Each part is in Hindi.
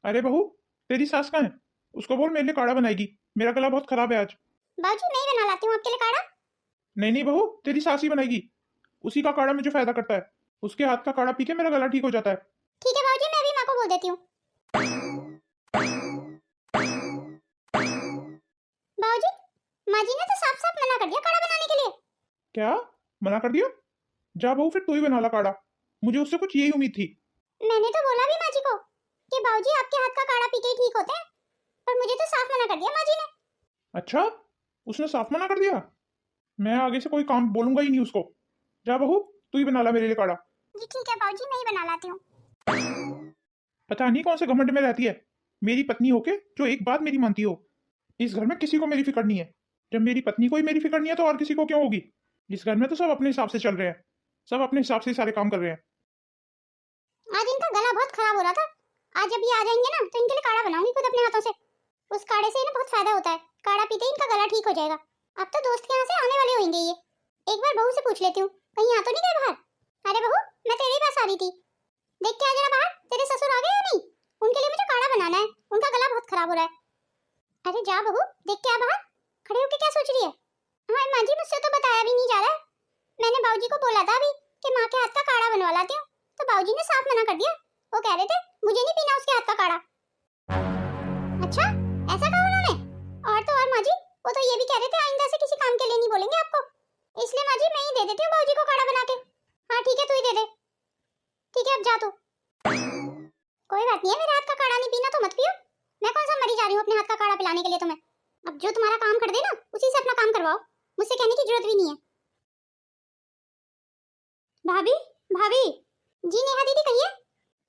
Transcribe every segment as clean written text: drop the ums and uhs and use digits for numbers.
अरे बहू, तेरी सास कहाँ है? उसको बोल मेरे लिए काढ़ा बनाएगी। मेरा गला बहुत खराब है आज। बाबूजी मैं ही बना लाती हूँ आपके लिए काढ़ा। नहीं नहीं बहू, तेरी सास ही बनाएगी। उसी का काढ़ा मुझे फायदा करता है। उसके हाथ का काढ़ा पी के मेरा गला ठीक हो जाता है। ठीक है बाबूजी, मैं भी माँ को बोल देती हूँ। बाबूजी, माँ जी ने तो साफ साफ मना कर दिया काढ़ा बनाने के लिए। क्या मना कर दिया? जा बहू, फिर तू ही बना ला काढ़ा। मुझे उससे कुछ यही उम्मीद थी। मैंने तो बोला भी माँ जी को कि बाबूजी आपके हाथ का काढ़ा पी के ही ठीक होते हैं, पर मुझे तो साफ मना कर दिया माँ जी ने। अच्छा, उसने साफ मना कर दिया। मैं आगे से कोई काम बोलूंगा ही नहीं उसको। जा बहू, तू ही बना ला मेरे लिए काढ़ा। जी ठीक है बाबूजी, मैं ही बना लाती हूँ। पता नहीं कौन से घमंड में रहती है, मेरी पत्नी होके जो एक बात मेरी मानती हो। इस घर में किसी को मेरी फिक्र नहीं है। जब मेरी पत्नी को ही मेरी फिक्र नहीं है तो और किसी को क्यों होगी? इस घर में तो सब अपने हिसाब से चल रहे हैं। सब अपने हिसाब से सारे काम कर रहे हैं। आज इनका गला बहुत खराब हो रहा था। आज जब ये आ जाएंगे ना तो इनके लिए काढ़ा बनाऊंगी खुद अपने हाथों से। उस काढ़े से इन्हें बहुत फायदा होता है। काढ़ा पीते ही इनका गला ठीक हो जाएगा। अब तो दोस्त के यहाँ से आने वाले होंगे ये। एक बार बहू से पूछ लेती हूँ, कहीं आ तो नहीं गए बाहर? अरे बहू, मैं तेरे पास आ रही थी। देख के आ जरा बाहर, तेरे ससुर आ गए या नहीं? उनके लिए मुझे काढ़ा बनाना है, उनका गला बहुत खराब हो रहा है। अरे जा बहू, देख के आ बाहर। खड़े होके क्या सोच रही है? हाँ माँ जी, मुझसे तो बताया भी नहीं जा रहा है। मैंने बाबूजी को बोला था अभी कि माँ के हाथ का काढ़ा बनवा लाती हूँ, तो बाबूजी ने साफ मना कर दिया। वो कह रहे थे मुझे नहीं पीना उसके हाथ का काढ़ा। अच्छा, ऐसा कहा उन्होंने? और तो और माँ जी, वो तो ये भी कह रहे थे आइंदा से किसी काम के लिए नहीं बोलेंगे आपको। इसलिए माँ जी मैं ही दे देती हूँ बाबूजी को काढ़ा बना के। हाँ ठीक है, तू ही दे दे। ठीक है, अब जा तू। कोई बात नहीं है, मेरे हाथ का काढ़ा नहीं पीना तो मत पियो। मैं कौन सा मरी जा रही हूँ अपने हाथ का काढ़ा पिलाने के लिए तुम्हें। अब जो तुम्हारा काम कर दे ना, उसी से अपना काम करवाओ। मुझसे कहने की जरूरत भी नहीं है। भाभी, भाभी। जी नेहा दीदी कहिए।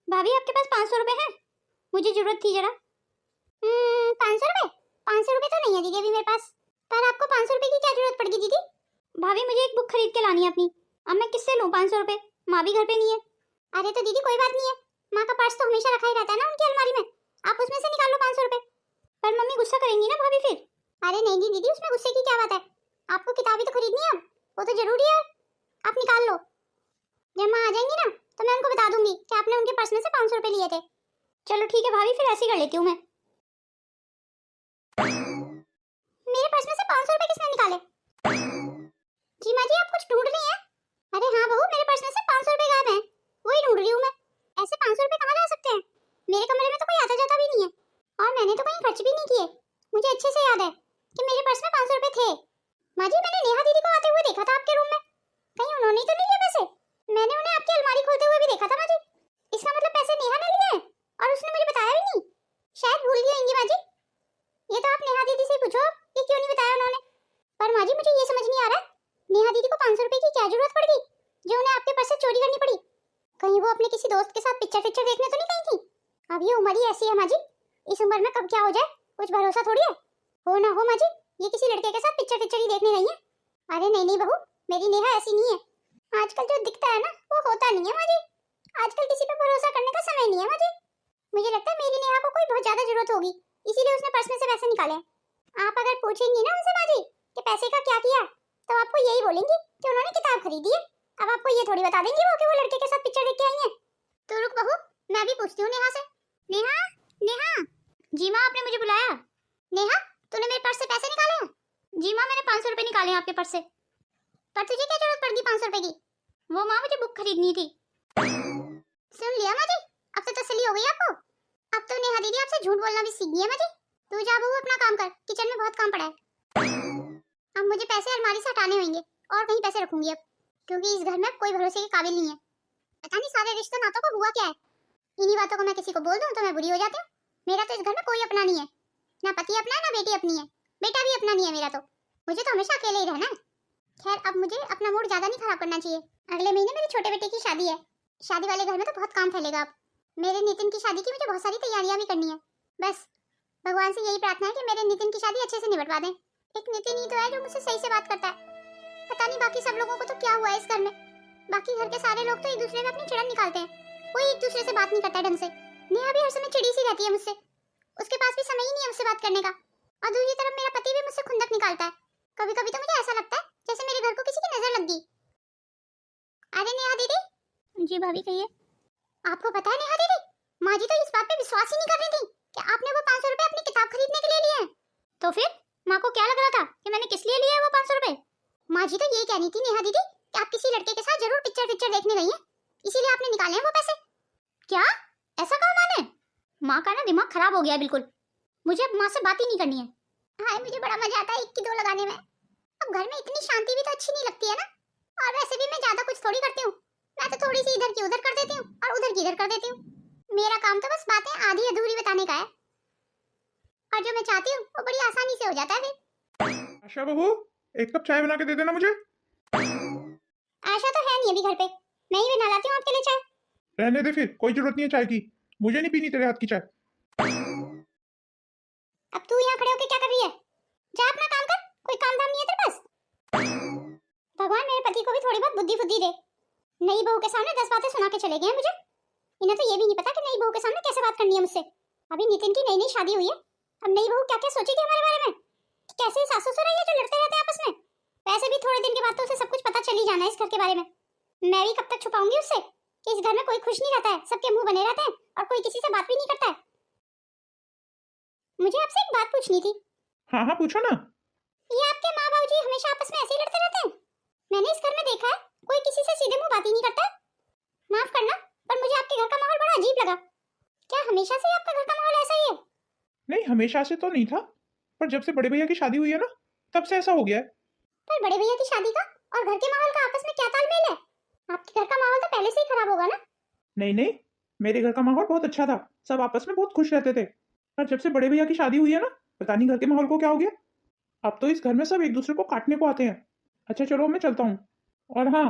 भाभी आपके पास 500 रुपए हैं? मुझे जरूरत थी जरा। 500 रुपए? 500 रुपए तो नहीं है दीदी अभी मेरे पास। पर आपको 500 रुपए की क्या जरूरत पड़ेगी दीदी? भाभी मुझे एक बुक खरीद के लानी है अपनी। अब मैं किससे लूं 500 रुपए? माँ भी घर पे नहीं है। अरे तो दीदी कोई बात नहीं है, माँ का पर्स तो हमेशा रखा ही रहता है ना उनकी अलमारी में। आप उसमें से निकाल लो 500 रुपए। पर मम्मी गुस्सा करेंगी ना भाभी फिर। अरे नहीं दीदी, उसमें गुस्से की क्या बात है? आपको किताबें तो खरीदनी है अब, वो तो जरूरी है। आप निकाल लो। जब माँ आ जाएंगी ना तो मैं उनको बता दूंगी कि आपने उनके पर्स में से 500 रुपए लिए थे। चलो ठीक है भाभी, फिर ऐसे ही कर लेती हूँ मैं। मेरे पर्स में से 500 रुपए किसने निकाले? जी माँ जी, आप कुछ ढूंढ रही हैं? अरे हाँ बहू, मेरे पर्स में से 500 रुपए गायब हैं। वही ढूंढ रही हूँ मैं। ऐसे 500 रुपए कहाँ जा सकते हैं? मेरे कमरे में तो कोई आता जाता भी नहीं है, और मैंने तो कहीं खर्च भी नहीं किए। मुझे अच्छे से याद है कि मेरे पर्स में 500 रुपए थे। माँ जी, मैंने नेहा दीदी को आते हुए देखा था आपके रूम में। कहीं उन्होंने तो नहीं लिए पैसे? मैंने उन्हें आपकी अलमारी खोलते हुए भी देखा था माँ जी। इसका मतलब पैसे नेहा ने लिए हैं और उसने मुझे बताया भी नहीं। शायद भूल गई होंगी माँ जी। ये तो आप नेहा दीदी से पूछो कि क्यों नहीं बताया उन्होंने। पर माँ जी मुझे ये समझ नहीं आ रहा, नेहा दीदी को 500 रुपए की क्या जरूरत पड़ गई जो उन्हें आपके पर्स से चोरी करनी पड़ी? कहीं वो अपने किसी दोस्त के साथ पिक्चर देखने तो नहीं गई थी? अब ये उम्र ही ऐसी है माँ जी, इस उम्र में कब क्या हो जाए कुछ भरोसा थोड़ी है। हो ना हो माँ जी, ये किसी लड़के के साथ पिक्चर ही देखने गई है। अरे नहीं नहीं बहू, मेरी नेहा ऐसी नहीं है। आजकल जो दिखता है ना वो होता नहीं है माँ जी। आजकल किसी पे भरोसा करने का समय नहीं है माँ जी। मुझे लगता है मेरी नेहा को कोई बहुत ज्यादा जरूरत होगी, इसीलिए उसने पर्स में से पैसे निकाले। आप अगर पूछेंगी ना उनसे माँ जी कि पैसे का क्या किया, तो आपको यही बोलेंगी कि उन्होंने किताब खरीदी है। अब आपको ये थोड़ी बता देंगी वो कि वो लड़के के साथ पिक्चर देख के आई हैं। तो रुक बहू, मैं भी पूछती हूँ नेहा से। नेहा, नेहा। जी माँ, आपने मुझे बुलाया? नेहा, तूने मेरे पर्स से पैसे निकाले हैं? जी माँ, मैंने 500 रुपए निकाले हैं आपके पर्स से। पर तुझे क्या जरूरत पड़ गई 500 रुपए की? वो माँ, मुझे बुक खरीदनी थी। सुन लिया माँ जी, अब तो तसल्ली हो गई आपको। अब तो नेहा दीदी आपसे झूठ बोलना भी सीख गई है माँ जी। तू जा बहू, अपना काम कर, किचन में बहुत काम पड़ा है। अब मुझे पैसे अलमारी से हटाने होंगे और कहीं पैसे रखूंगी अब, क्योंकि इस घर में कोई भरोसे के काबिल नहीं है। पता नहीं सारे रिश्ते नातों को हुआ क्या है। इन्हीं बातों को मैं किसी को बोल दूं तो मैं बुरी हो जाती हूँ। मेरा तो इस घर में कोई अपना नहीं है, ना पति अपना है ना बेटी अपनी है। बेटा भी अपना नहीं है मेरा तो। मुझे तो हमेशा अकेले ही रहना है। खैर, अब मुझे अपना मूड ज्यादा नहीं खराब करना चाहिए। अगले महीने मेरे छोटे बेटे की शादी है। शादी वाले घर में तो बहुत काम फैलेगा। अब मेरे नितिन की शादी की मुझे बहुत सारी तैयारियां भी करनी है। बस भगवान से यही प्रार्थना है कि मेरे नितिन की शादी अच्छे से निपटवा दें। एक नितिन ही तो है जो मुझसे सही से बात करता है। पता नहीं बाकी सब लोगों को तो क्या हुआ है इस घर में। बाकी घर के सारे लोग तो एक दूसरे में अपनी चिड़न निकालते हैं, कोई एक दूसरे से बात नहीं करता ढंग से। नेहा भी हर समय चिड़ी सी रहती है मुझसे, उसके पास भी समय ही नहीं है मुझसे बात करने का। और दूसरी तरफ मेरा पति भी मुझसे खुंदक निकालता है। कभी कभी तो मुझे ऐसा लगता है जैसे मेरे घर को किसी की नजर लग गई। अरे नेहा दीदी। जी भाभी कहिए। आपको पता है नेहा दीदी, माँ जी तो इस बात पे विश्वास ही नहीं कर रही थी कि आपने वो 500 रुपए अपनी किताब खरीदने के लिए लिए हैं। तो फिर माँ को क्या लग रहा था कि मैंने किस लिए लिए है वो 500 रुपए? माँ जी तो ये कहनी थी नेहा दीदी कि आप किसी लड़के के साथ जरूर पिक्चर देखने गई हैं, इसीलिए आपने निकाले हैं वो पैसे। क्या ऐसा कहा माँ ने? माँ का ना दिमाग खराब हो गया है बिल्कुल। मुझे अब माँ से बात ही नहीं करनी है। हाय मुझे बड़ा मजा आता है 1 की 2 लगाने में। अब घर में इतनी शांति भी तो अच्छी नहीं लगती है ना। और वैसे भी मैं ज्यादा कुछ थोड़ी करती हूँ, मैं तो थोड़ी सी इधर की उधर कर देती हूँ और उधर की इधर कर देती हूँ। मेरा काम तो बस बातें आधी अधूरी बताने का है, और जो मैं चाहती हूँ वो बड़ी आसानी से हो जाता है फिर। आशा बहू, 1 कप चाय बना के दे देना मुझे। आशा तो है नहीं अभी घर पे, मैं ही बना लाती हूँ आपके लिए चाय। रहने दे फिर, कोई जरूरत नहीं है चाय की, मुझे नहीं पीनी तेरे हाथ की चाय। अब तू यहाँ खड़े होके क्या कर रही है? जा अपना काम कर, कोई काम धाम नहीं है तेरे पास। भगवान मेरे पति को भी थोड़ी बहुत बुद्धि दे। नई बहू के सामने 10 बातें सुना के चले गए हैं मुझे। इन्हें तो ये भी नहीं पता कि नई बहू के सामने कैसे बात करनी है मुझसे। अभी नितिन की नई शादी हुई है, अब नई बहू क्या क्या सोचेगी हमारे बारे में, कैसे सासू ससुर है जो लड़ते रहते हैं आपस में। वैसे भी थोड़े दिन के बाद तो उसे सब कुछ पता चल ही जाना है इस घर के बारे में। मैं भी कब तक छुपाऊंगी उससे कि इस घर में कोई खुश नहीं रहता है, सबके मुंह बने रहते हैं और कोई किसी से बात भी नहीं करता है। मुझे आपसे एक बात पूछनी थी। हाँ हाँ पूछो ना। ये आपके माँ बाबूजी हमेशा आपस में ऐसे ही लड़ते रहते हैं? मैंने इस घर में देखा है कोई किसी से सीधे मुंह बात ही नहीं करता। माफ करना पर मुझे आपके घर का माहौल बड़ा अजीब लगा। क्या हमेशा से आपका घर का माहौल ऐसा ही है? नहीं, हमेशा से तो नहीं था, पर जब से बड़े भैया की शादी हुई है ना, तब से ऐसा हो गया है। पर बड़े भैया की शादी का और घर के माहौल का आपस में क्या तालमेल है? आपके घर का माहौल तो पहले से ही खराब होगा ना। नहीं नहीं, मेरे घर का माहौल बहुत अच्छा था, सब आपस में बहुत खुश रहते थे। पर जब से बड़े भैया की शादी हुई है ना, पता नहीं घर के माहौल को क्या हो गया। अब तो इस घर में सब एक दूसरे को काटने को आते हैं। अच्छा चलो मैं चलता हूँ। और हाँ,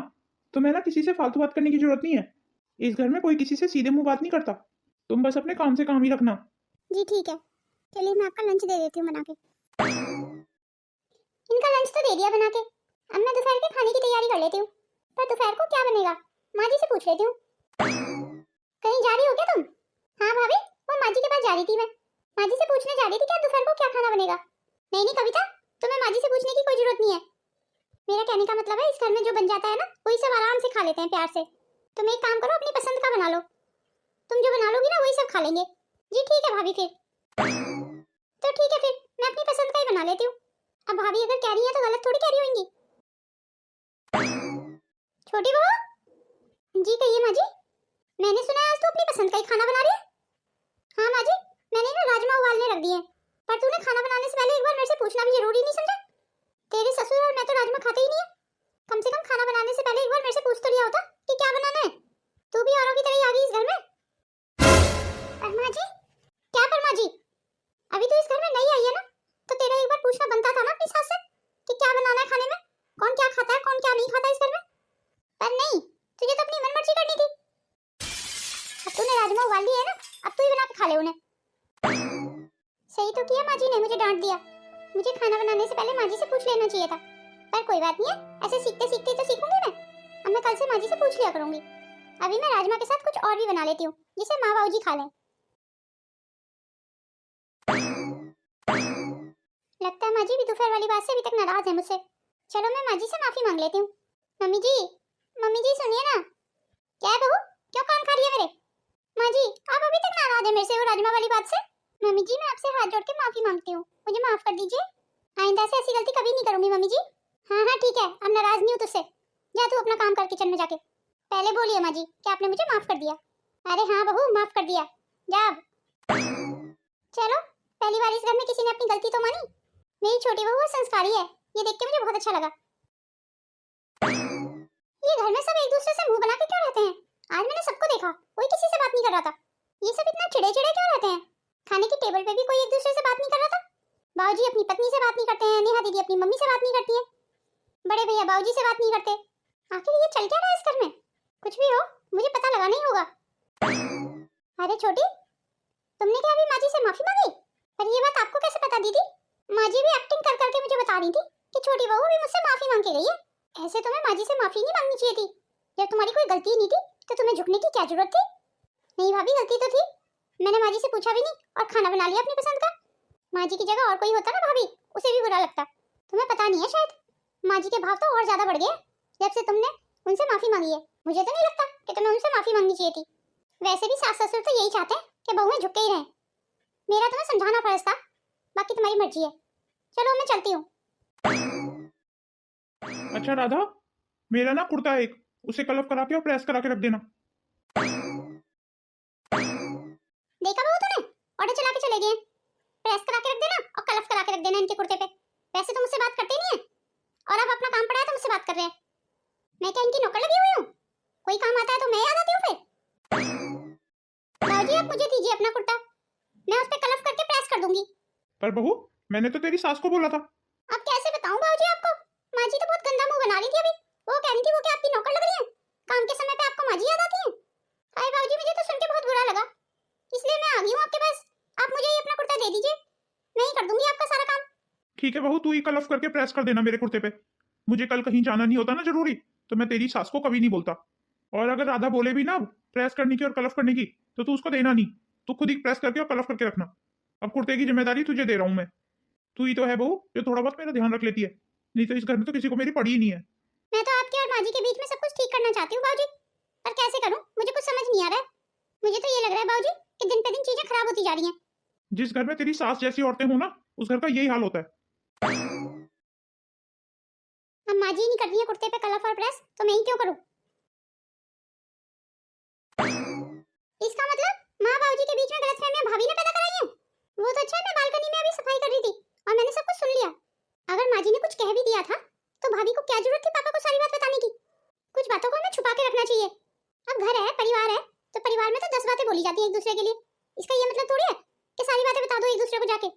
तुम्हें ना किसी से फालतू बात करने की जरूरत नहीं है। इस घर में कोई किसी से सीधे मुंह बात नहीं करता। तुम बस अपने काम से काम ही रखना। जी ठीक है, चलिए मैं आपका लंच दे देती हूँ बना के। इनका लंच तो दे दिया बना के, अब मैं दोपहर के खाने की तैयारी कर लेती हूँ। पर दोपहर को क्या बनेगा माँ जी से पूछ लेती हूँ। कहीं जा रही हो क्या तुम? हाँ भाभी, वो माँ जी के पास जा रही थी, मैं माँ जी से पूछने जा रही थी क्या दोपहर को क्या खाना बनेगा। नहीं नहीं कविता, तुम्हें माँ जी से पूछने की कोई जरूरत नहीं है। मेरा कहने का मतलब है इस घर में जो बन जाता है ना वही सब आराम से खा लेते हैं प्यार से। तुम एक काम करो, अपनी पसंद का बना लो, तुम जो बना लोगी ना वही सब खा लेंगे। जी ठीक है भाभी, फिर तो ठीक है, फिर मैं अपनी पसंद का ही बना लेती हूँ। अब भाभी अगर कह रही है तो गलत थोड़ी कह रही होंगी। छोटी बहू जी कहिए माँ जी। मैंने सुना आज तो अपनी पसंद का ही खाना बना रही है। हाँ माँ जी, मैंने ना राजमा उबालने रख दिए हैं, पर तूने खाना बनाने से पहले एक बार मेरे से पूछना भी जरूरी नहीं समझा? तेरे ससुर और मैं तो राजमा खाते ही नहीं है, कम से कम खाना बनाने से पहले एक बार मेरे से पूछ तो लिया होता कि क्या बनाना है। तू भी औरों की तरह आ गई इस घर में। परमा जी? क्या परमा जी? अभी तो इस घर में नई आई है ना, तो तेरा एक बार पूछना बनता था ना अपनी सास से कि क्या बनाना है खाने में, कौन क्या खाता है कौन क्या नहीं खाता इस घर में। पर नहीं, तुझे तो अपनी मनमर्जी करनी थी। अब तूने राजमा उबाल लिए है ना, अब तू ही बना के खा ले उन्हें। सही तो किया माँ जी ने मुझे डांट दिया, मुझे खाना बनाने से पहले माँ जी से पूछ लेना चाहिए था। पर कोई बात नहीं है, ऐसे सीखते सीखते तो सीखूंगी मैं। अब मैं कल से माँ जी से पूछ लिया करूंगी। अभी मैं राजमा के साथ कुछ और भी बना लेती हूँ जिसे माँ बाबू जी खा लें। लगता है माँ जी भी दोपहर वाली बात से अभी तक नाराज है मुझसे। चलो मैं माँ जी से माफी मांग लेती हूँ। मम्मी जी सुनिए ना। क्या है बहू, क्यों कान खा रही है मेरे? माँ जी आप अभी तक नाराज है मेरे से वो राजमा वाली बात से। मम्मी जी मैं आपसे हाथ जोड़ के माफी मांगती हूँ, मुझे माफ कर दीजिए। आइंदा से ऐसी गलती कभी नहीं करूंगी मम्मी जी। हाँ हाँ ठीक है, अब नाराज नहीं हूँ तुझसे। जा तू अपना काम कर किचन में जाके। पहले बोलिए माँ जी कि आपने मुझे माफ कर दिया। अरे हाँ बहू माफ कर दिया, जा अब। चलो पहली बार इस घर में किसी ने अपनी गलती तो मानी। मेरी छोटी बहू संस्कारी है, ये देख के मुझे बहुत अच्छा लगा। ये घर में सब एक दूसरे से मुंह बना के क्यों रहते हैं? आज मैंने सबको देखा, कोई किसी से बात नहीं कर रहा था। ये सब इतना चिड़े चिड़े क्यों रहते हैं? खाने की टेबल पे भी कोई एक दूसरे से बात नहीं कर रहा था। बाबूजी अपनी पत्नी से बात नहीं करते हैं, नेहा दीदी अपनी मम्मी से बात नहीं करती है, बड़े भैया बाबूजी से बात नहीं करते। आखिर ये चल क्या रहा है इस घर में? कुछ भी हो मुझे पता लगाना ही होगा। अरे छोटी, तुमने क्या अभी माँ जी से माफी मांगी? पर ये बात आपको कैसे पता दीदी? माँ जी भी एक्टिंग कर करके मुझे बता रही थी कि छोटी बहू भी मुझसे माफी मांग के गई है। ऐसे तुम्हें माँ जी से माफी नहीं मांगनी चाहिए थी। जब तुम्हारी कोई गलती नहीं थी तो तुम्हें झुकने की क्या जरूरत थी? नहीं भाभी गलती तो थी, मैंने माँ जी से पूछा भी नहीं और खाना बना लिया अपनी पसंद का। माँ जी की जगह और कोई होता ना भाभी, उसे भी बुरा लगता। तुम्हें पता नहीं है शायद, माँ जी के भाव तो और ज्यादा बढ़ गए जब से तुमने उनसे माफी मांगी है। मुझे तो नहीं लगता कि तुम्हें उनसे माफी मांगनी चाहिए थी। वैसे भी सास ससुर तो यही चाहते हैं कि बहुएं झुक के ही रहें। मेरा तुम्हें समझाना फर्ज था, बाकी तुम्हारी मर्जी है। चलो मैं चलती हूँ। अच्छा राधा, मेरा ना कुर्ता है एक, उसे कलफ करा के और प्रेस करा के रख देना। देखा बहू तूने, ऑर्डर चला के चले गए। प्रेस करा के रख देना और कलफ करा के रख देना इनके कुर्ते पे। वैसे तो मुझसे बात करते नहीं है, और अब अपना काम पड़ा है तो मुझसे बात कर रहे हैं। मैं क्या इनकी नौकर लगी हुई हूँ? कोई काम आता है तो मैं याद आती हूँ फिर। बाबूजी आप मुझे दीजिए अपना कुर्ता, मैं उस पे कलफ करके प्रेस कर दूंगी। पर बहू, मैंने तो तेरी सास को बोला था। अब कैसे बताऊं बाबूजी आपको? माँ जी तो बहुत गंदा मुंह बना रही थी अभी। वो कह रही थी वो क्या आपकी नौकर लग रही है? काम के समय पे आपको माँ जी याद आती है? हाय बाबूजी, मुझे तो सुन के बहुत बुरा लगा, इसलिए मैं आ गई हूँ आपके पास। आप मुझे ये अपना कुर्ता दे दीजिए, मैं ही कर दूंगी आपका सारा काम। ठीक है बहू, तू ही कलफ करके प्रेस कर देना मेरे कुर्ते पे। मुझे कल कहीं जाना नहीं होता ना जरूरी, तो मैं तेरी सास को कभी नहीं बोलता। और अगर राधा बोले भी ना प्रेस करने की और कलफ करने की, तो तू उसको देना नहीं, तू खुद ही प्रेस करके और कलफ करके रखना। अब कुर्ते की जिम्मेदारी तुझे दे रहा हूँ मैं। तू ही तो है बहू जो थोड़ा बहुत मेरा ध्यान रख लेती है, नहीं तो इस घर में तो किसी को मेरी पड़ी ही नहीं है। मैं तो आपके और माँ जी के बीच में सब कुछ ठीक करना चाहती हूँ बाबूजी, पर कैसे करूँ मुझे कुछ समझ नहीं आ रहा है। मुझे तो ये लग रहा है बाबूजी कि दिन पे दिन चीजें खराब होती जा रही हैं। जिस घर में तेरी सास जैसी औरतें हो ना, उस घर का यही हाल होता है। अब माँ जी नहीं कर रही है कुर्ते पे कलफ और प्रेस, तो मैं ही क्यों करूँ? इसका मतलब माँ बाबूजी के बीच में गलतफहमियां भाभी ने पैदा कराई हैं। वो तो अच्छा है, मैं बालकनी में अभी सफाई कर रही थी और मैंने सब कुछ सुन लिया। अगर माँ जी ने कुछ कह भी दिया था तो भाभी को क्या जरूरत थी पापा को सारी बात बताने की? कुछ बातों को हमें छुपा के रखना चाहिए। अब घर है, परिवार है, तो परिवार में तो 10 बातें बोली जाती हैं एक दूसरे के लिए। इसका ये मतलब थोड़ी है कि सारी बातें बता दो एक दूसरे को जाके।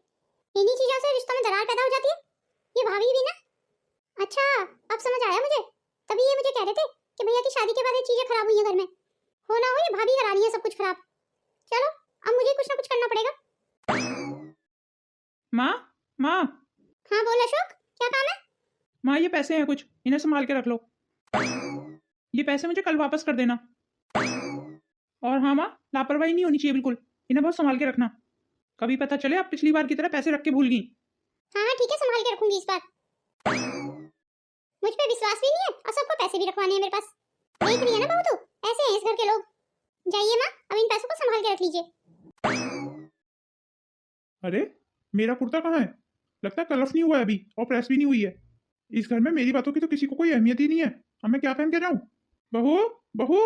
इन्हीं चीजों से रिश्तों में दरार पैदा हो जाती है। ये भाभी भी ना, अच्छा अब समझ आया मुझे। तभी ये मुझे कह रहे थे कि भैया की शादी के बाद ये चीजें खराब हुई हैं घर में। हो ना हो ये भाभी करा रही है सब कुछ खराब। चलो अब मुझे कुछ ना कुछ करना पड़ेगा। माँ, माँ। हाँ बोल अशोक, क्या काम है? माँ ये पैसे हैं कुछ, इन्हें संभाल के रख लो। ये पैसे मुझे कल वापस कर देना। और हाँ माँ, लापरवाही नहीं होनी चाहिए बिल्कुल, इन्हें बहुत संभाल के रखना। कभी पता चले आप पिछली बार की तरह पैसे रख के भूल गई। हाँ ठीक है, संभाल के रखूंगी इस बार। मुझ पे विश्वास भी नहीं है और सबको पैसे भी रखवाने हैं मेरे पास। देख रही है ना बहू तू, ऐसे हैं इस घर के लोग। जाइए माँ, अब इन पैसों को संभाल के रख लीजिए। अरे मेरा कुर्ता कहाँ है? लगता है कलफ नहीं हुआ है अभी और प्रेस भी नहीं हुई है। इस घर में मेरी बातों की तो किसी को कोई अहमियत ही नहीं है। अब मैं क्या पहन के जाऊं? बहू, बहू,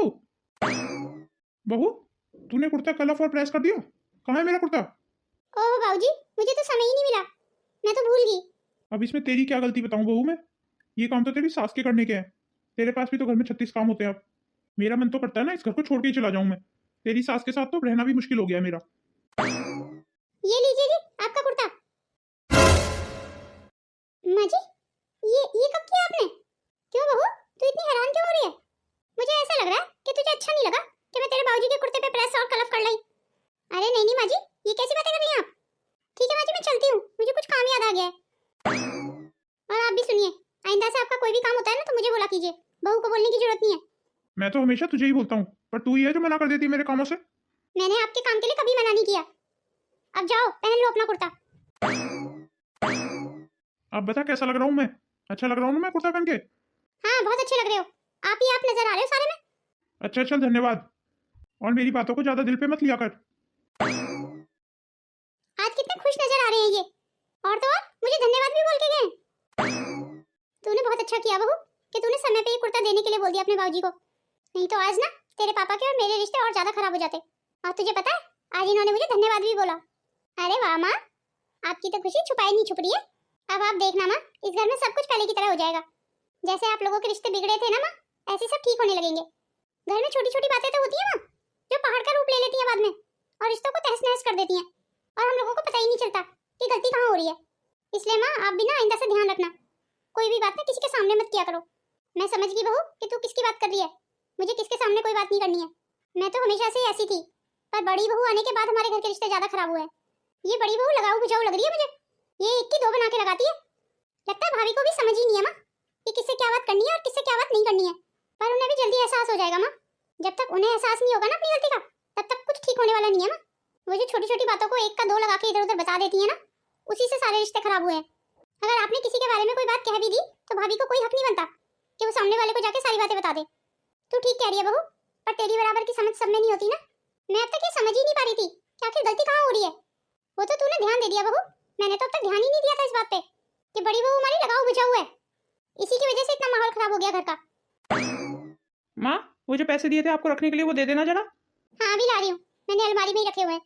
बहू, तूने कुर्ता कलफ और प्रेस कर दिया? कहाँ है मेरा कुर्ता? ओह बाबूजी, मुझे तो समय ही नहीं मिला, मैं तो भूल गई। अब इसमें तेरी क्या गलती बताऊं बहू मैं? ये काम तो तेरी सास के करने के हैं। तेरे पास भी तो घर में 36 काम होते हैं। अब मेरा मन तो करता है ना इस घर को छोड़ के ही चला जाऊं मैं। तेरी सास के साथ तो रहना भी मुश्किल हो गया है मेरा। ये लीजिए जी आपका कुर्ता। माँ जी, ये कब किया आपने? क्यों बहू, तू इतनी हैरान क्यों हो रही है? मुझे ऐसा लग रहा है कि तुझे अच्छा नहीं लगा कि मैं तेरे बाबूजी के कुर्ते पे प्रेस और कलफ कर लाई। अरे नहीं नहीं माँ जी, ये कैसी बातें कर रही हैं आप? ठीक है माँ जी, मैं चलती हूँ, मुझे कुछ काम याद आ गया है। और आप भी सुनिए, आइंदा से आपका कोई भी काम होता है ना तो मुझे बोला कीजिए, बहू को बोलने की जरूरत नहीं है। मैं तो हमेशा तुझे ही बोलता हूँ, पर तू ही है जो मना कर देती है मेरे कामों से। मैंने आपके काम के लिए कभी मना नहीं किया। अब जाओ पहन लो अपना कुर्ता। अब बता कैसा लग रहा हूँ मैं? अच्छा लग रहा हूँ ना मैं कुर्ता पहन के? हाँ बहुत अच्छे लग रहे हो, आप ही आप नजर आ रहे हो सारे में। अच्छा अच्छा, धन्यवाद। और मेरी बातों को ज्यादा दिल पे मत लिया कर। आज कितने खुश नजर आ रहे हैं ये। और तो और मुझे धन्यवाद भी बोल के गए। तूने बहुत अच्छा किया बहू कि तूने समय पे ये कुर्ता देने के लिए बोल दिया अपने बाबूजी को, नहीं तो आज ना तेरे पापा के और मेरे रिश्ते और ज्यादा खराब हो जाते। और तुझे पता है आज इन्होंने मुझे धन्यवाद भी बोला। अरे वाह माँ, आपकी तो खुशी छुपाई नहीं छुप रही है। अब आप देखना माँ, इस घर में सब कुछ पहले की तरह हो जाएगा। जैसे आप लोगों के रिश्ते बिगड़े थे ना माँ, ऐसे सब ठीक होने लगेंगे। घर में छोटी छोटी बातें तो होती है माँ, जो पहाड़ का रूप ले लेती है बाद में और रिश्तों को तहस नहस कर देती हैं, और हम लोगों को पता ही नहीं चलता कि गलती कहाँ हो रही है। इसलिए माँ आप भी ना आइंदा से ध्यान रखना, कोई भी बात ना किसी के सामने मत किया करो। मैं समझ गई बहू कि तू किसकी बात कर रही है, मुझे किसके सामने कोई बात नहीं करनी है। मैं तो हमेशा से ऐसी थी, पर बड़ी बहू आने के बाद हमारे घर के रिश्ते ज्यादा खराब हुए हैं। ये बड़ी बहू लगाऊ बुझाऊ लग रही है मुझे, ये एक की दो बना के लगाती है। लगता है भाभी को भी समझ ही नहीं है माँ कि किससे क्या बात करनी है और किससे क्या बात नहीं करनी है। पर उन्हें भी जल्दी एहसास हो जाएगा माँ, जब तक उन्हें एहसास नहीं होगा ना अपनी गलती का, तब तक कुछ ठीक होने वाला नहीं है माँ। वो जो छोटी छोटी बातों को एक का दो लगा के इधर उधर बता देती है ना, उसी से सारे रिश्ते खराब हुए हैं। अगर आपने किसी के बारे में कोई बात कह भी दी तो भाभी को कोई हक नहीं बनता कि वो सामने वाले को जाके सारी बातें बता दे। तू ठीक कह रही है बहू, पर तेरी बराबर की समझ सब में नहीं होती ना, मैं अब तक ये समझ ही नहीं पा रही थी कि आखिर गलती कहाँ हो रही है। वो तो तूने ध्यान दे दिया बहू, मैंने तो अब तक ध्यान ही नहीं दिया था इस बात पे कि बड़ी बहू हमारी लगाव बुझाऊ है। इसी की वजह से इतना माहौल खराब हो गया घर का। माँ, वो जो पैसे दिए थे आपको रखने के लिए, वो दे देना जरा। हाँ अभी ला रही हूँ, मैंने अलमारी में ही रखे हुए हैं।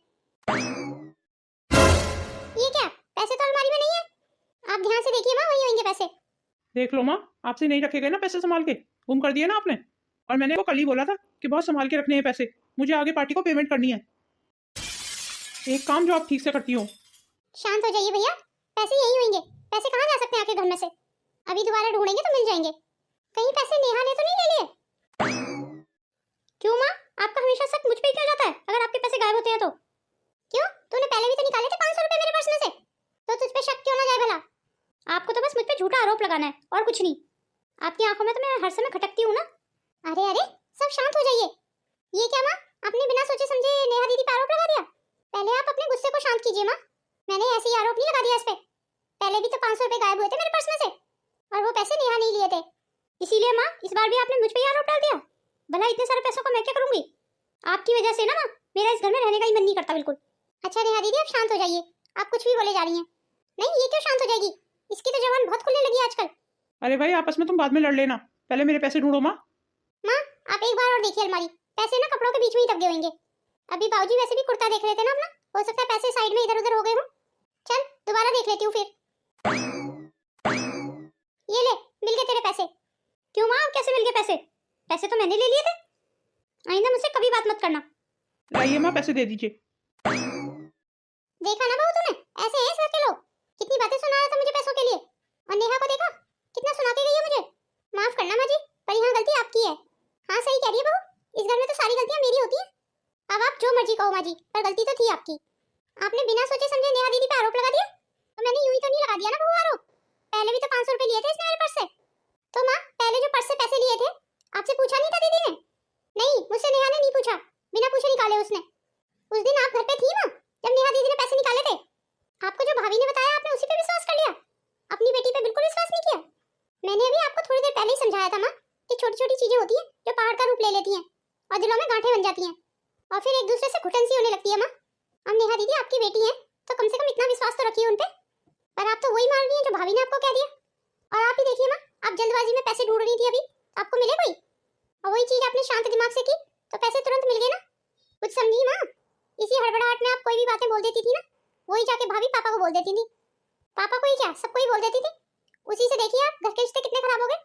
ये क्या, पैसे तो अलमारी में नहीं है। आप ध्यान से देखिए माँ, वही होंगे पैसे। देख लो माँ, आपसे नहीं रखे गए ना पैसे संभाल के, गुम कर दिए ना आपने। और मैंने वो कल ही बोला था कि बहुत संभाल के रखने हैं पैसे, मुझे आगे पार्टी को पेमेंट करनी है। एक काम जो आप ठीक से करती हो। शांत हो जाइए भैया, पैसे यही होंगे। पैसे कहाँ जा सकते हैं आपके घर में से? अभी दोबारा ढूंढेंगे तो मिल जाएंगे। कहीं पैसे नेहा ने तो नहीं ले लिए? क्यों माँ, आपका हमेशा शक मुझ पे ही क्यों जाता है अगर आपके पैसे गायब होते हैं तो? क्यों, तूने पहले भी तो निकाले थे 500 रुपए मेरे पर्स में से, तो तुझ पे शक क्यों ना जाए भला? आपको तो बस मुझ पे झूठा आरोप लगाना है और कुछ नहीं। आपकी आंखों में तो मैं हर समय खटकती हूँ ना। अरे अरे, सब शांत हो जाइए। ये क्या माँ, आपने बिना सोचे समझे नेहा दीदी पर आरोप लगा दिया? पहले आप अपने गुस्से को शांत कीजिए माँ, मैंने ऐसे ही आरोप नहीं लगा दिया इस पे। पहले भी तो 500 रुपए गायब हुए थे मेरे पर्स में से और वो पैसे नेहा नहीं लिए थे। इसीलिए माँ, इस बार भी आपने मुझ पे ही आरोप डाल दिया। भला इतने सारे पैसों को मैं क्या करूंगी? आपकी वजह से ना माँ, मेरा इस घर में रहने का ही मन नहीं करता बिल्कुल। अच्छा नेहा दीदी, आप शांत हो जाइए, आप कुछ भी बोले जा रही हैं। नहीं, ये क्यों शांत हो जाएगी, इसकी तो जबान बहुत खुलने लगी आजकल। अरे भाई, आपस में तुम बाद में लड़ लेना, पहले मेरे पैसे ढूंढो माँ। माँ, आप एक बार और देखिए अलमारी, पैसे ना कपड़ों के बीच में ही दबे होंगे। अभी बाबूजी वैसे भी कुर्ता देख रहे थे ना अपना, हो सकता है पैसे साइड में इधर उधर हो गए हों। चल दोबारा देख लेती हूँ फिर। ये ले, मिल गए तेरे पैसे। क्यों माँ, कैसे मिल गए पैसे? पैसे तो मैंने ले लिए थे। आइंदा मुझसे कभी बात मत करना। लाइए माँ, पैसे दे दीजिए। देखा ना बहू तूने, ऐसे हैं इस घर के लोग। कितनी बातें सुना रहा था मुझे पैसों के लिए, और नेहा को देखा कितना सुना के गई है मुझे। माफ करना माँ जी, पर यहाँ गलती आपकी है। हाँ सही कह रही है बहू, इस घर में तो सारी गलतियाँ मेरी होती हैं। अब आप जो मर्जी कहो माँ जी, पर गलती तो थी आपकी। आपने बिना सोचे समझे नेहा दीदी पे आरोप लगा दिया, तो मैंने यूं ही तो नहीं लगा दिया ना बहू आरोप। पहले भी तो 500 रुपए लिए थे इसने मेरे पर्स से। तो माँ, पहले जो पर्स से पैसे लिए थे, आपसे पूछा नहीं था दीदी ने? नहीं, मुझसे नेहा ने नहीं पूछा, बिना पूछे निकाले उसने। उस दिन आप घर पे थी ना जब नेहा दीदी ने पैसे निकाले थे। आपको जो भाभी ने बताया आपने उसी पे विश्वास कर लिया, अपनी बेटी पे बिल्कुल विश्वास नहीं किया। मैंने अभी आपको थोड़ी देर पहले ही समझाया था माँ कि छोटी छोटी चीजें होती हैं जो पहाड़ का रूप ले लेती हैं और दिलों में गांठें बन जाती हैं और फिर एक दूसरे से घुटन सी होने लगती है माँ। अब नेहा दीदी आपकी बेटी है तो कम से कम इतना विश्वास तो रखिए उन पे। पर आप तो वही मान रही हैं जो भाभी ने आपको कह दिया। और आप ही देखिए माँ, आप जल्दबाजी में पैसे ढूंढ रही थी, अभी आपको मिले कोई? और वही चीज आपने शांत दिमाग से की तो पैसे तुरंत मिल गए ना। कुछ समझी माँ, इसी हड़बड़ाहट में आप कोई भी बातें बोल देती थी ना, वही जाके भाभी पापा को बोल देती थी। पापा को ही क्या, सबको ही बोल देती थी। उसी से देखिए आप घर के रिश्ते कितने खराब हो गए।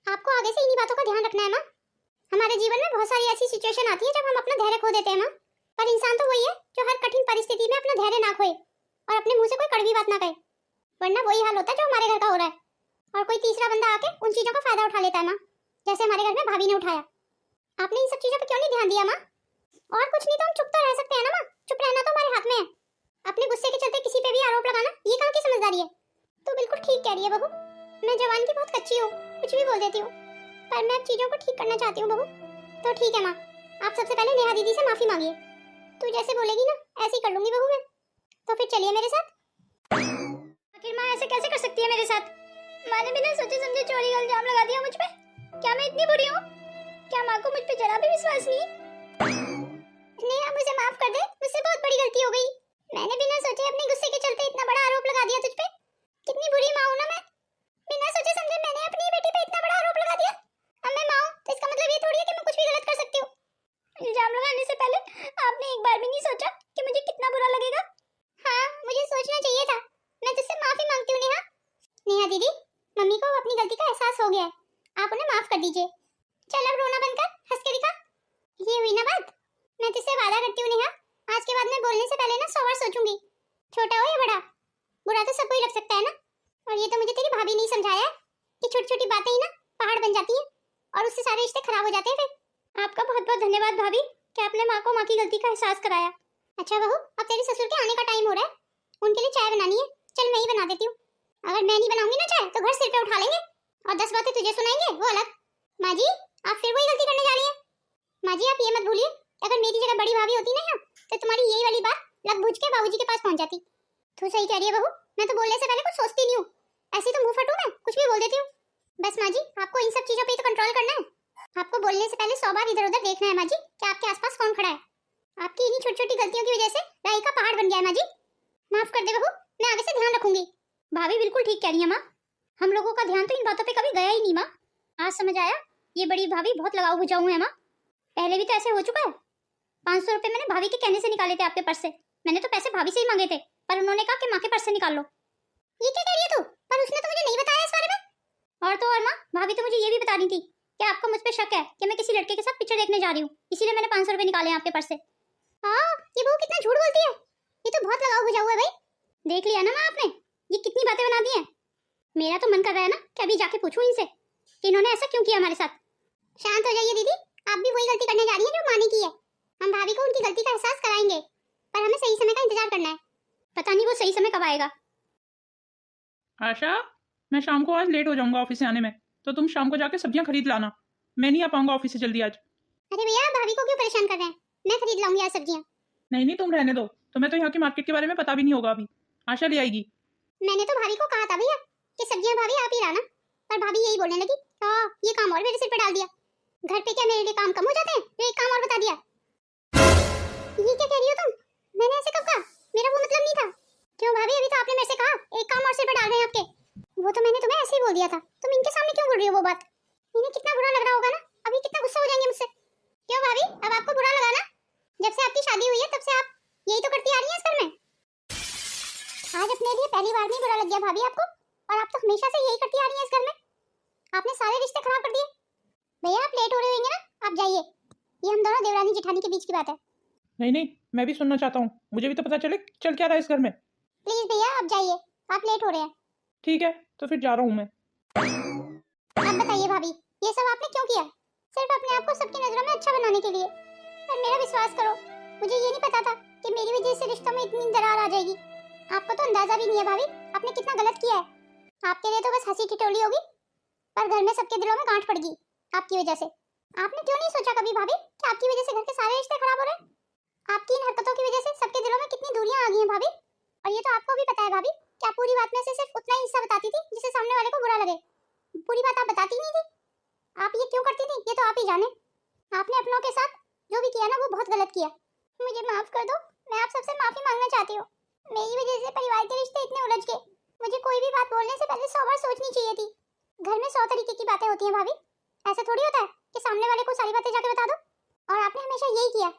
आपको आगे से इन्हीं बातों का ध्यान रखना है माँ। हमारे जीवन में बहुत सारी ऐसी सिचुएशन आती है जब हम अपना धैर्य खो देते हैं माँ, पर इंसान तो वही है जो हर कठिन परिस्थिति में अपना धैर्य ना खोए और अपने मुंह से कोई कड़वी बात ना कहे, वरना वही हाल होता है जो हमारे घर का हो रहा है। और कोई तीसरा बंदा आके उन चीजों का फायदा उठा लेता है माँ, जैसे हमारे घर में भाभी ने उठाया। आपने इन सब चीजों पर क्यों नहीं ध्यान दिया माँ? और कुछ नहीं तो हम चुप तो रह सकते हैं ना माँ, चुप रहना तो हमारे हाथ में है। अपने गुस्से के चलते किसी पे भी आरोप लगाना ये कहाँ की समझदारी है? तो बिल्कुल ठीक कह रही है बहू, मैं जवान की बहुत कच्ची हूँ, कुछ भी बोल देती हूँ, पर मैं अब चीजों को ठीक करना चाहती हूँ बहू। तो ठीक है माँ, आप सबसे पहले नेहा दीदी से माफी मांगिए। तू जैसे बोलेगी ना ऐसे ही कर लूंगी बहू मैं। तो फिर चलिए मेरे साथ। आखिर माँ ऐसे कैसे कर सकती है मेरे साथ? माँ ने बिना सोचे समझे चोरी का इल्जाम लगा दिया मुझ पे। क्या मैं इतनी बुरी हूँ? क्या माँ को मुझ पे जरा भी विश्वास नहीं? नेहा मुझे माफ कर दे, मुझसे बहुत बड़ी गलती हो गई। मैंने बिना सोचे अपने गुस्से के चलते इतना बड़ा आरोप लगा दिया तुझ पे। कितनी बुरी माँ हूँ ना मैं, बिना सोचे समझे मैंने अपनी बेटी पे इतना बड़ा आरोप लगा दिया। अब मैं माँ हूँ तो इसका मतलब ये थोड़ी है कि मैं कुछ भी गलत कर सकती हूँ। इल्जाम लगाने से पहले आपने एक बार भी नहीं सोचा कि मुझे कितना बुरा लगेगा? हाँ, मुझे सोचना चाहिए था। मैं तुझसे माफी मांगती हूँ नेहा। नेहा दीदी, मम्मी को अपनी गलती का एहसास हो गया है, आप उन्हें माफ कर दीजिए। चल अब रोना बंद कर, हंस के दिखा। ये हुई ना बात। मैं तुझसे वादा करती हूँ नेहा, आज के बाद मैं बोलने से पहले ना 100 बार सोचूंगी, छोटा हो या बड़ा। बुरा तो सबको ही लग सकता है ना, और ये तो मुझे तेरी भाभी नहीं समझाया है कि छोटी छोटी बातें ही ना पहाड़ बन जाती हैं और उससे सारे रिश्ते खराब हो जाते हैं फिर। आपका बहुत बहुत धन्यवाद भाभी कि आपने माँ को माँ की गलती का एहसास कराया। अच्छा बहू, अब तेरे ससुर के आने का टाइम हो रहा है, उनके लिए चाय बनानी है। चल मैं ही बना देती हूँ। अगर मैं नहीं बनाऊंगी ना चाय तो घर सिर पे उठा लेंगे और 10 बातें तुझे सुनाएंगे, वो अलग। माँ जी, आप फिर वही गलती करने जा रही हैं। माँ जी, आप ये मत भूलिए, अगर मेरी जगह बड़ी भाभी होती ना यहाँ, तो तुम्हारी यही वाली बात लग बुझ के बाबूजी के पास पहुंच जाती। तू सही कह रही है बहू, मैं तो बोलने से पहले कुछ सोचती नहीं हूँ, ऐसी तो मुंह फटू मैं कुछ भी बोल देती हूँ। बस माँ जी, आपको इन सब चीजों पे तो कंट्रोल करना है। आपको बोलने से पहले 100 बार इधर उधर देखना है माँ जी कि आपके आसपास कौन खड़ा है। आपकी इन्हीं छोटी छोटी गलतियों की वजह से राई का पहाड़ बन गया है माँ जी। माफ कर दे बहू, मैं आगे से ध्यान रखूंगी। भाभी बिल्कुल ठीक कह रही है माँ, हम लोगों का ध्यान तो इन बातों पे कभी गया ही नहीं माँ। आज समझ आया, ये बड़ी भाभी बहुत लगाऊ बुझाऊ है माँ। पहले भी तो ऐसे हो चुका है। 500 रुपए मैंने भाभी के कहने से निकाले थे आपके पर्स से। मैंने तो पैसे भाभी से ही मांगे थे, पर उन्होंने कहा कि माँ के पर्स से निकाल लो। ये क्या कह रही है तू? पर उसने तो मुझे नहीं बताया इस बारे में। और तो और माँ, भाभी तो मुझे ये भी बता रही थी कि आपको मुझ पे शक है कि मैं किसी लड़के के साथ पिक्चर देखने जा रही हूँ, इसीलिए मैंने 500 रुपए निकाले हैं आपके पर्स से। हाँ, ये बहू कितना झूठ बोलती है। ये तो बहुत लगाऊ बुझाऊ है भाई। देख लिया ना माँ आपने, ये कितनी बातें बना दी हैं। मेरा तो मन कर रहा है ना कि अभी जाके पूछूं इनसे कि इन्होंने ऐसा क्यों किया हमारे साथ। शांत हो जाइए दीदी, आप भी वही गलती करने जा रही हैं जो माँ ने की है। हम भाभी को उनकी गलती का एहसास कराएंगे, पर हमें सही समय का इंतजार करना है। पता नहीं वो सही समय कब आएगा। आशा, मैं शाम को आज लेट हो जाऊंगा ऑफिस से आने में, तो तुम शाम को जाके सब्जियां खरीद लाना। मैं नहीं आ पाऊंगा ऑफिस से जल्दी आज। अरे भैया, भाभी को क्यों परेशान कर रहे हैं? मैं खरीद लाऊंगी आज सब्जियां। नहीं नहीं, तुम रहने दो, तुम्हें तो यहाँ की मार्केट के बारे में पता भी नहीं होगा अभी। आशा ले आएगी। मैंने तो भाभी को कहा था भैया कि सब्जियां भाभी आप ही लाना, पर भाभी यही बोलने लगी, हाँ ये काम और मेरे सिर पे डाल दिया। घर पे क्या मेरे लिए काम कम हो जाते हैं जो एक काम और बता दिया। ये क्या कह रही हो तुम? मैंने ऐसे कब कहा? मेरा वो मतलब नहीं था। क्यों भाभी, अभी तो आपने मेरे से कहा एक काम और सिर पे डाल रहे हैं आपके। वो तो मैंने तुम्हें ऐसे ही बोल दिया था, तुम इनके सामने क्यों बोल रही हो वो बात? इन्हें कितना बुरा लग रहा होगा ना, अभी कितना गुस्सा हो जाएंगे मुझसे। क्यों भाभी, अब आपको बुरा लगा ना? जब से आपकी शादी हुई है तब से आप यही तो करती आ रही हैं इस घर में। आज अपने लिए पहली बार नहीं बुरा लग गया भाभी आपको, और आप तो हमेशा से यही करती आ रही हैं इस घर में। आपने सारे रिश्ते खराब कर दिए। भैया आप लेट हो रहे होंगे ना, आप जाइए। ये हम दोनों देवरानी जेठानी के बीच की बात है। नहीं नहीं, मैं भी सुनना चाहता हूँ, मुझे भी तो पता चले चल क्या रहा है इस घर में। प्लीज भैया आप जाइए, आप लेट हो रहे हैं। ठीक है, तो फिर जा रहा हूँ मैं। अब बताइए भाभी, ये सब आपने क्यों किया? सिर्फ अपने आप को सबकी नजरों में अच्छा बनाने के लिए। पर मेरा विश्वास करो, मुझे ये नहीं पता था कि मेरी वजह से रिश्तों में इतनी दरार आ जाएगी। आपको तो अंदाजा भी नहीं है भाभी, आपने कितना गलत किया है। आपके लिए तो बस हंसी ठिठोली होगी, पर घर में सबके दिलों में गांठ पड़ गई आपकी वजह से। आपने क्यों नहीं सोचा कभी भाभी कि आपकी वजह से घर के सारे रिश्ते खराब हो रहे हैं? आपकी इन हरकतों की वजह से सबके दिलों में कितनी दूरियां आ गई हैं भाभी। और ये तो आपको भी पता है भाभी कि आप पूरी बात में से सिर्फ उतना ही हिस्सा बताती थी जिसे सामने वाले को बुरा लगे। पूरी बात आप बताती नहीं थी। आप ये क्यों करती थी ये तो आप ही जाने। आपने अपनों के साथ जो भी किया ना वो बहुत गलत किया। मुझे माफ कर दो, मैं आप सबसे माफी मांगना चाहती हूँ। मेरी वजह से परिवार के रिश्ते इतने उलझ गए। मुझे कोई भी बात बोलने से पहले 100 बार सोचनी चाहिए थी। घर में 100 तरीके की बातें होती हैं भाभी, ऐसा थोड़ी होता है कि सामने वाले को सारी बातें जाके बता दो। और आपने हमेशा यही किया,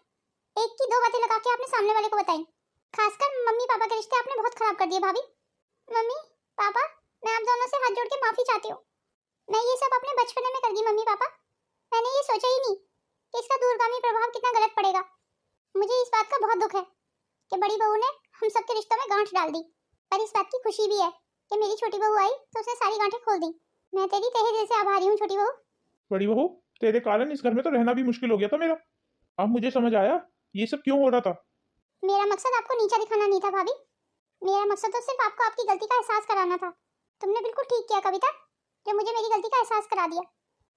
एक की दो बातें लगा के आपने सामने वाले को बताई। खासकर मम्मी पापा के रिश्ते आपने बहुत खराब कर दिए भाभी। मम्मी पापा, मैं आप दोनों से हाथ जोड़ के माफी चाहती हूँ। मैं ये सब अपने बचपने में कर दी मम्मी पापा। मैंने ये सोचा ही नहीं कि इसका दूरगामी प्रभाव कितना गलत पड़ेगा। मुझे इस बात का बहुत दुख है कि बड़ी बहू ने हम सबके रिश्तों में गांठ डाल दी, पर इस बात की खुशी भी है कि मेरी छोटी बहू आई तो उसने सारी गांठें खोल दी। मैं तेरी तहे दिल से आभारी हूँ छोटी बहू। बड़ी बहू, तेरे कारण इस घर में तो रहना भी मुश्किल हो गया था मेरा। अब मुझे समझ आया ये सब क्यों हो रहा था। मेरा मकसद आपको नीचा दिखाना नहीं था भाभी, मेरा मकसद तो सिर्फ आपको आपकी गलती का एहसास कराना था। तुमने बिल्कुल ठीक किया कविता, जो मुझे मेरी गलती का एहसास करा दिया।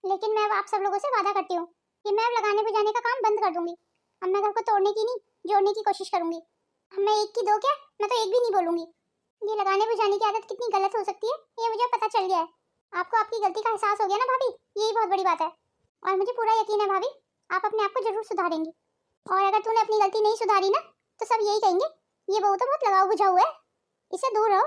लेकिन मैं अब आप सब लोगों से वादा करती हूँ कि मैं अब लगाने बुझाने का काम बंद कर दूंगी। अब मैं घर को तोड़ने की नहीं, जोड़ने की कोशिश करूंगी। अब मैं एक की दो क्या, मैं तो एक भी नहीं बोलूंगी। ये लगाने बुझाने की आदत कितनी गलत हो सकती है ये मुझे पता चल गया है। आपको आपकी गलती का एहसास हो गया ना भाभी, यही बहुत बड़ी बात है। और मुझे पूरा यकीन है भाभी, आप अपने आप को जरूर सुधारेंगी। और अगर तूने अपनी गलती नहीं सुधारी ना, तो सब यही कहेंगे ये बहू तो बहुत लगाऊ बुझाऊ है, इससे दूर रहो।